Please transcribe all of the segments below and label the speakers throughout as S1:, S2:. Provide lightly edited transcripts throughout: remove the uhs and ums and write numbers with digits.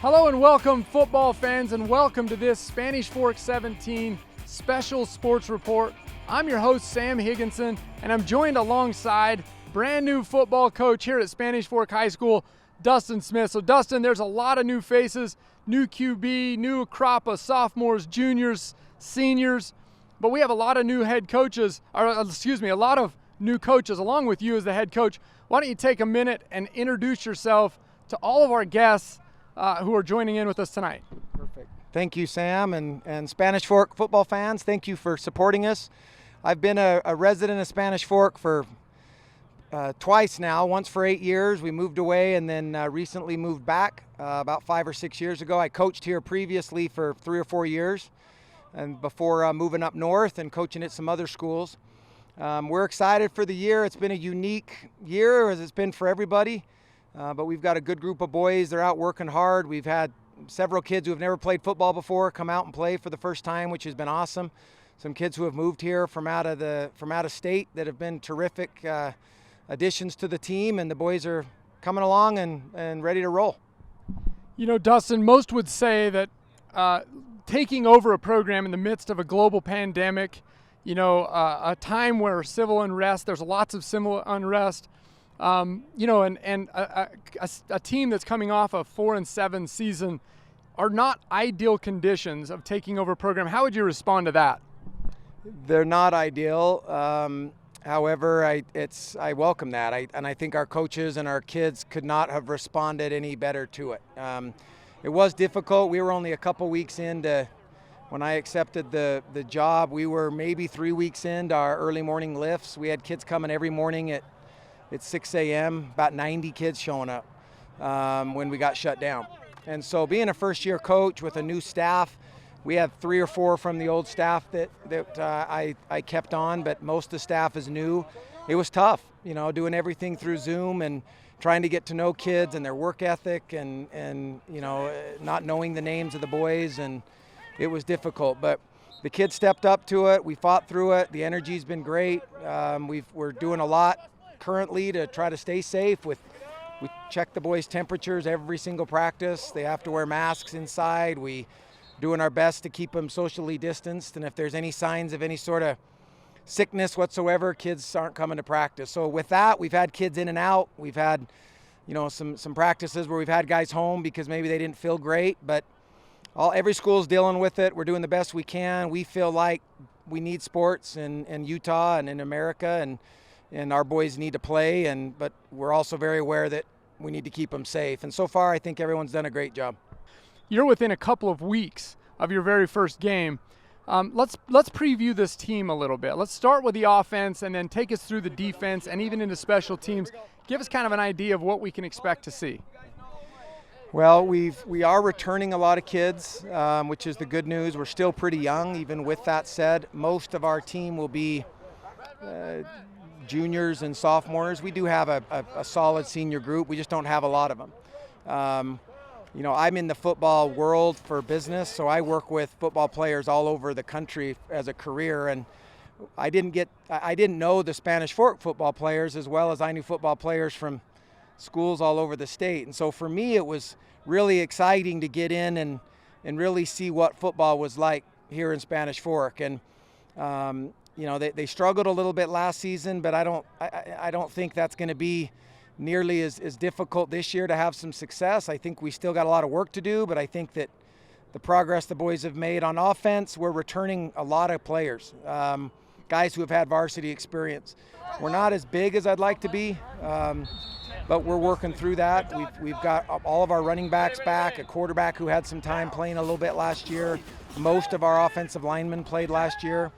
S1: Hello and welcome, football fans, and welcome to this Spanish Fork 17 special sports report. I'm your host, Sam Higginson, and I'm joined alongside brand new football coach here at Spanish Fork High School, Dustin Smith. So Dustin, there's a lot of new faces, new QB, new crop of sophomores, juniors, seniors, but we have a lot of new head coaches, a lot of new coaches along with you as the head coach. Why don't you take a minute and introduce yourself to all of our guests who are joining in with us tonight.
S2: Perfect. Thank you, Sam, and Spanish Fork football fans, thank you for supporting us. I've been a resident of Spanish Fork for twice now, once for 8 years. We moved away and then recently moved back about 5 or 6 years ago. I coached here previously for 3 or 4 years and before moving up north and coaching at some other schools. We're excited for the year. It's been a unique year, as it's been for everybody. But we've got a good group of boys. They're out working hard. We've had several kids who have never played football before come out and play for the first time, which has been awesome. Some kids who have moved here from out of state that have been terrific additions to the team, and the boys are coming along and ready to roll.
S1: You know, Dustin, most would say that taking over a program in the midst of a global pandemic, a time where civil unrest, there's lots of civil unrest, and a team that's coming off a 4-7 season are not ideal conditions of taking over a program. How would you respond to that?
S2: They're not ideal. However, I welcome that. I think our coaches and our kids could not have responded any better to it. It was difficult. We were only a couple weeks into when I accepted the job. We were maybe 3 weeks into our early morning lifts. We had kids coming every morning at 6 a.m., about 90 kids showing up when we got shut down. And so being a first-year coach with a new staff, we had 3 or 4 from the old staff that I kept on, but most of the staff is new. It was tough, doing everything through Zoom and trying to get to know kids and their work ethic and not knowing the names of the boys, and it was difficult. But the kids stepped up to it. We fought through it. The energy's been great. We're doing a lot currently to try to stay safe. We check the boys' temperatures every single practice. They have to wear masks inside. We doing our best to keep them socially distanced, and if there's any signs of any sort of sickness whatsoever, kids aren't coming to practice. So with that, we've had kids in and out. We've had some practices where we've had guys home because maybe they didn't feel great, but every school's dealing with it. We're doing the best we can. We feel like we need sports in Utah and in America, and our boys need to play, but we're also very aware that we need to keep them safe. And so far, I think everyone's done a great job.
S1: You're within a couple of weeks of your very first game. Let's preview this team a little bit. Let's start with the offense and then take us through the defense and even into special teams. Give us kind of an idea of what we can expect to see.
S2: Well, we are returning a lot of kids, which is the good news. We're still pretty young. Even with that said, most of our team will be juniors and sophomores. We do have a solid senior group. We just don't have a lot of them. I'm in the football world for business, so I work with football players all over the country as a career, and I didn't know the Spanish Fork football players as well as I knew football players from schools all over the state. And so for me, it was really exciting to get in and really see what football was like here in Spanish Fork. And they struggled a little bit last season, but I don't think that's going to be nearly as difficult this year to have some success. I think we still got a lot of work to do, but I think that the progress the boys have made on offense, we're returning a lot of players, guys who have had varsity experience. We're not as big as I'd like to be, but we're working through that. We've got all of our running backs back, a quarterback who had some time playing a little bit last year. Most of our offensive linemen played last year.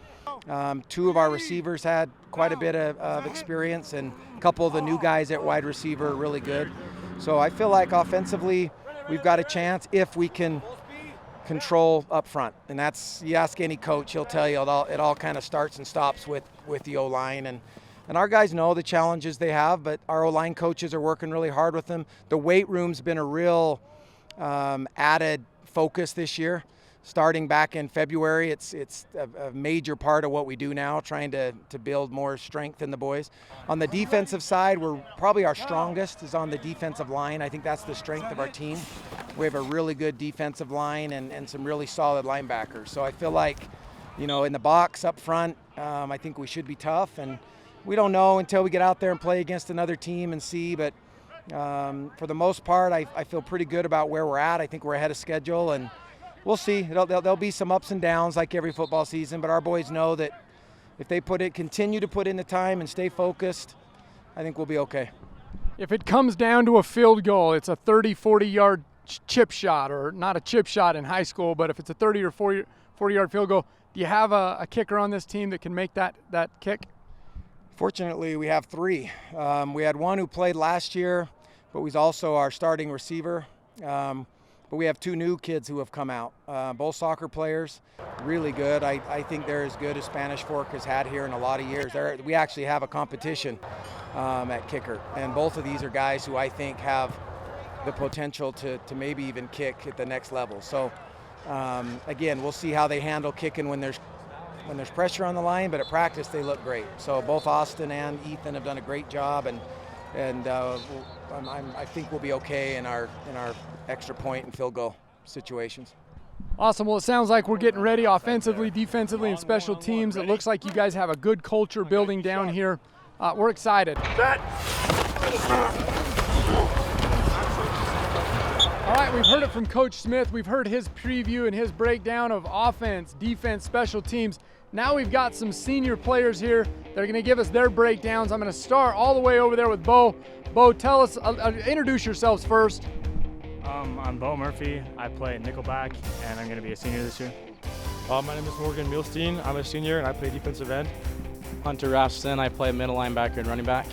S2: 2 of our receivers had quite a bit of experience, and a couple of the new guys at wide receiver are really good. So I feel like offensively we've got a chance if we can control up front. And that's, you ask any coach, he'll tell you it all kind of starts and stops with the O-line. And our guys know the challenges they have, but our O-line coaches are working really hard with them. The weight room's been a real added focus this year. Starting back in February, it's a major part of what we do now, trying to build more strength in the boys. On the defensive side, we're probably our strongest is on the defensive line. I think that's the strength of our team. we have a really good defensive line and some really solid linebackers. So I feel like, you know, in the box up front, I think we should be tough, and we don't know until we get out there and play against another team and see. But for the most part, I feel pretty good about where we're at. I think we're ahead of schedule, and we'll see. There'll be some ups and downs like every football season, but our boys know that if they continue to put in the time and stay focused, I think we'll be okay.
S1: If it comes down to a field goal, it's a 30, 40-yard chip shot, or not a chip shot in high school, but if it's a 30 or 40-yard field goal, do you have a kicker on this team that can make that kick?
S2: Fortunately, we have three. We had one who played last year, but was also our starting receiver. But we have two new kids who have come out, both soccer players, really good. I think they're as good as Spanish Fork has had here in a lot of years. We actually have a competition at kicker, and both of these are guys who I think have the potential to maybe even kick at the next level. So again, we'll see how they handle kicking when there's pressure on the line, but at practice they look great. So both Austin and Ethan have done a great job, and I think we'll be okay in our extra point and field goal situations.
S1: Awesome. Well, it sounds like we're getting ready offensively, defensively, and special teams. It looks like you guys have a good culture building down here. We're excited. All right, we've heard it from Coach Smith. We've heard his preview and his breakdown of offense, defense, special teams. Now we've got some senior players here that are going to give us their breakdowns. I'm going to start all the way over there with Bo. Bo, tell us, introduce yourselves first.
S3: I'm Bo Murphy. I play nickelback, and I'm going to be a senior this year.
S4: My name is Morgan Milstein. I'm a senior, and I play defensive end.
S5: Hunter Raston. I play middle linebacker and running back.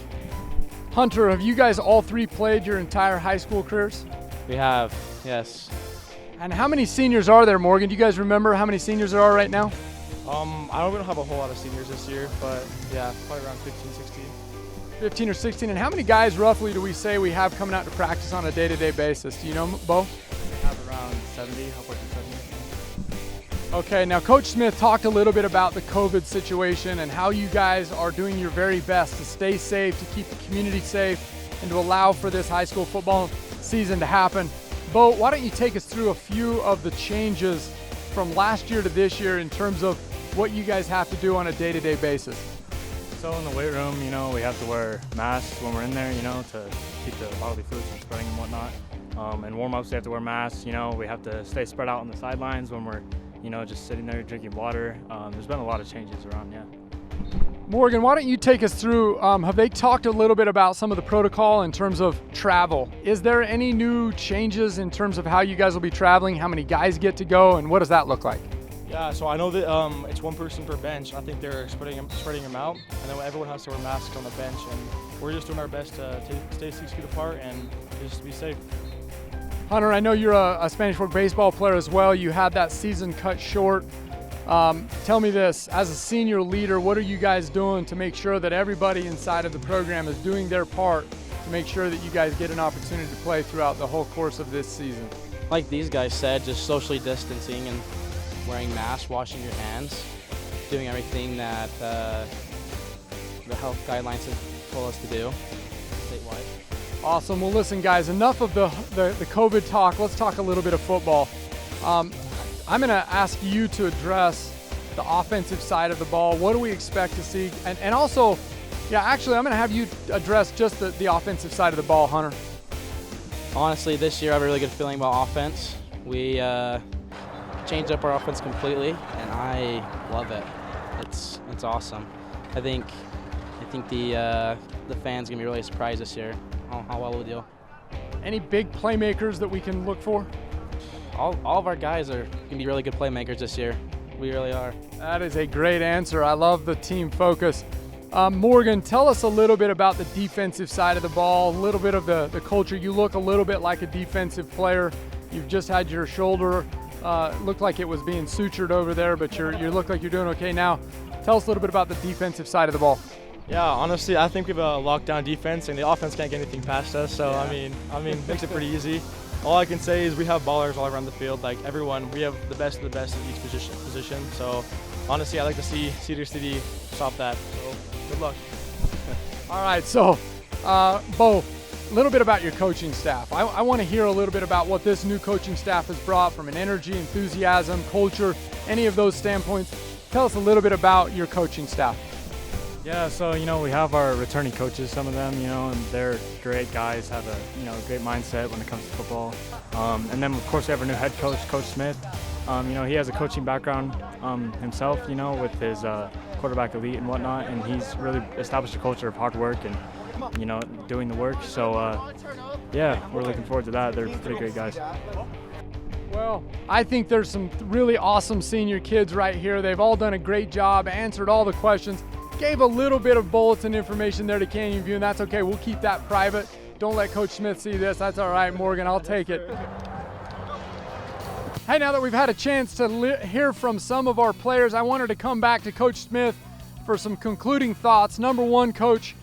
S1: Hunter, have you guys all three played your entire high school careers?
S5: We have, yes.
S1: And how many seniors are there, Morgan? Do you guys remember how many seniors there are right now?
S4: I don't have a whole lot of seniors this year, but yeah, probably around 15, 16.
S1: 15 or 16. And how many guys roughly do we say we have coming out to practice on a day-to-day basis? Do you know, Bo?
S3: We have around 70, upwards of 70.
S1: Okay, now Coach Smith talked a little bit about the COVID situation and how you guys are doing your very best to stay safe, to keep the community safe, and to allow for this high school football season to happen. Bo, why don't you take us through a few of the changes from last year to this year in terms of what you guys have to do on a day-to-day basis?
S3: So in the weight room, you know, we have to wear masks when we're in there, you know, to keep the bodily fluids from spreading and whatnot. In warm-ups, we have to wear masks, you know, we have to stay spread out on the sidelines when we're, you know, just sitting there drinking water. There's been a lot of changes around, yeah.
S1: Morgan, why don't you take us through, have they talked a little bit about some of the protocol in terms of travel? Is there any new changes in terms of how you guys will be traveling, how many guys get to go, and what does that look like?
S4: Yeah, so I know that it's one person per bench. I think they're spreading them out. I know everyone has to wear masks on the bench, and we're just doing our best to stay 6 feet apart and just be safe.
S1: Hunter, I know you're a Spanish Fork baseball player as well. You had that season cut short. Tell me this, as a senior leader, what are you guys doing to make sure that everybody inside of the program is doing their part to make sure that you guys get an opportunity to play throughout the whole course of this season?
S5: Like these guys said, just socially distancing and wearing masks, washing your hands, doing everything that the health guidelines have told us to do statewide.
S1: Awesome. Well, listen, guys, enough of the COVID talk. Let's talk a little bit of football. I'm going to ask you to address the offensive side of the ball. What do we expect to see? And also, yeah, actually, I'm going to have you address just the offensive side of the ball, Hunter.
S5: Honestly, this year I have a really good feeling about offense. We changed up our offense completely, and I love it. It's awesome. I think the fans are gonna be really surprised this year how well we'll do.
S1: Any big playmakers that we can look for?
S5: All of our guys are gonna be really good playmakers this year. We really are.
S1: That is a great answer. I love the team focus. Morgan, tell us a little bit about the defensive side of the ball, a little bit of the culture. You look a little bit like a defensive player. You've just had your shoulder looked like it was being sutured over there, but you look like you're doing okay now. Tell us a little bit about the defensive side of the ball.
S4: Yeah, honestly, I think we have a lockdown defense, and the offense can't get anything past us. So yeah. I mean, makes it pretty easy. All I can say is we have ballers all around the field. Like everyone, we have the best of the best at each position. So honestly, I like to see Cedar City stop that. So good luck.
S1: All right, so Bo, A little bit about your coaching staff. I want to hear a little bit about what this new coaching staff has brought from an energy, enthusiasm, culture, any of those standpoints. Tell us a little bit about your coaching staff.
S3: Yeah, so, we have our returning coaches, some of them, and they're great guys, have a, great mindset when it comes to football. And then, of course, we have our new head coach, Coach Smith. He has a coaching background himself, with his quarterback elite and whatnot, and he's really established a culture of hard work and, doing the work. So, yeah, we're looking forward to that. They're pretty great guys.
S1: Well, I think there's some really awesome senior kids right here. They've all done a great job, answered all the questions, gave a little bit of bulletin information there to Canyon View, and that's okay. We'll keep that private. Don't let Coach Smith see this. That's all right, Morgan. I'll take it. Hey, now that we've had a chance to hear from some of our players, I wanted to come back to Coach Smith for some concluding thoughts. Number one, Coach,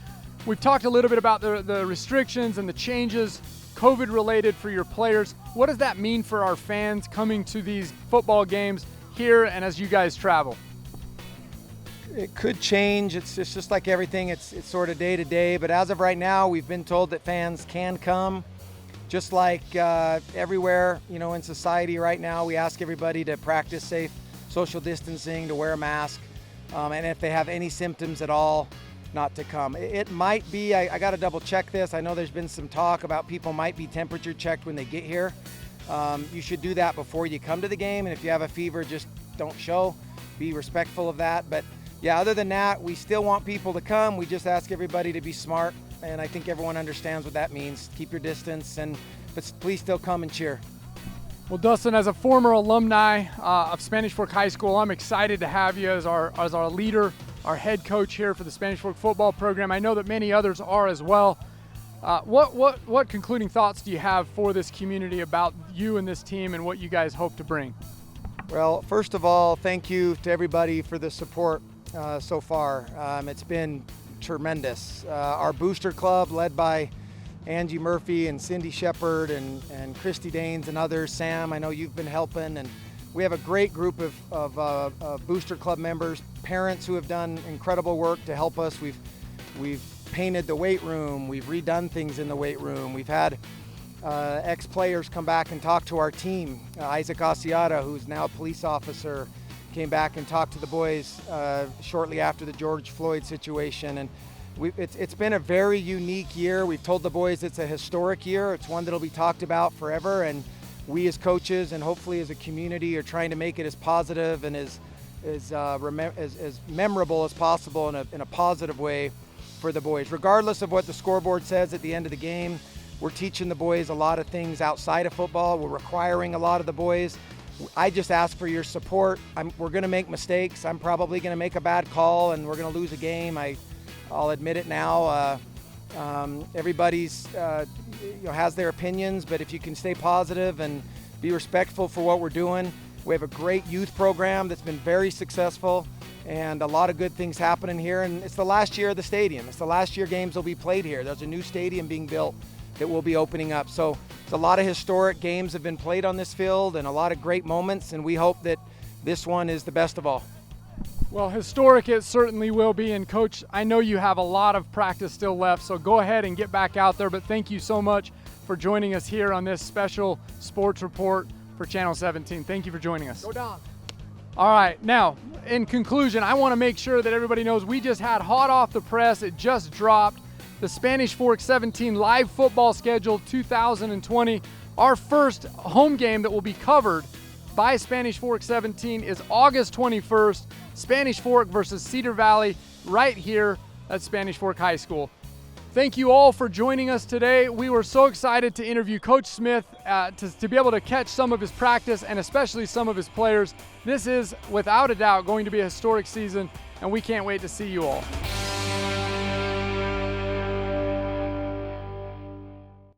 S1: we've talked a little bit about the restrictions and the changes COVID-related for your players. What does that mean for our fans coming to these football games here and as you guys travel?
S2: It could change. It's just like everything. It's sort of day to day. But as of right now, we've been told that fans can come. Just like everywhere, in society right now, we ask everybody to practice safe social distancing, to wear a mask, and if they have any symptoms at all, not to come. It might be, I got to double check this. I know there's been some talk about people might be temperature checked when they get here. You should do that before you come to the game, and if you have a fever, just don't show. Be respectful of that. But yeah, other than that, we still want people to come. We just ask everybody to be smart, and I think everyone understands what that means. Keep your distance, but please still come and cheer.
S1: Well, Dustin, as a former alumni of Spanish Fork High School, I'm excited to have you as our leader, our head coach here for the Spanish Fork football program. I know that many others are as well. What concluding thoughts do you have for this community about you and this team and what you guys hope to bring?
S2: Well, first of all, thank you to everybody for the support so far. It's been tremendous. Our booster club, led by Angie Murphy and Cindy Shepard and Christy Danes and others, Sam, I know you've been helping, and we have a great group of booster club members, parents who have done incredible work to help us. We've painted the weight room, we've redone things in the weight room, we've had ex-players come back and talk to our team. Isaac Asiata, who's now a police officer, came back and talked to the boys shortly after the George Floyd situation, and it's been a very unique year. We've told the boys it's a historic year. It's one that'll be talked about forever, and we as coaches and hopefully as a community are trying to make it as positive and as memorable as possible in a positive way for the boys. Regardless of what the scoreboard says at the end of the game, we're teaching the boys a lot of things outside of football. We're requiring a lot of the boys. I just ask for your support. We're going to make mistakes. I'm probably going to make a bad call and we're going to lose a game. I'll admit it now. Everybody's has their opinions, but if you can stay positive and be respectful for what we're doing. We have a great youth program that's been very successful and a lot of good things happening here, and it's the last year of the stadium. It's the last year games will be played here. There's a new stadium being built that will be opening up. So a lot of historic games have been played on this field and a lot of great moments, and we hope that this one is the best of all.
S1: Well, historic it certainly will be, and Coach, I know you have a lot of practice still left, so go ahead and get back out there, but thank you so much for joining us here on this special sports report for Channel 17. Thank you for joining us.
S2: Go Don.
S1: All right, now, in conclusion, I want to make sure that everybody knows we just had hot off the press, it just dropped, the Spanish Fork 17 live football schedule 2020. Our first home game that will be covered by Spanish Fork 17 is August 21st, Spanish Fork versus Cedar Valley, right here at Spanish Fork High School. Thank you all for joining us today. We were so excited to interview Coach Smith, to be able to catch some of his practice and especially some of his players. This is, without a doubt, going to be a historic season, and we can't wait to see you all.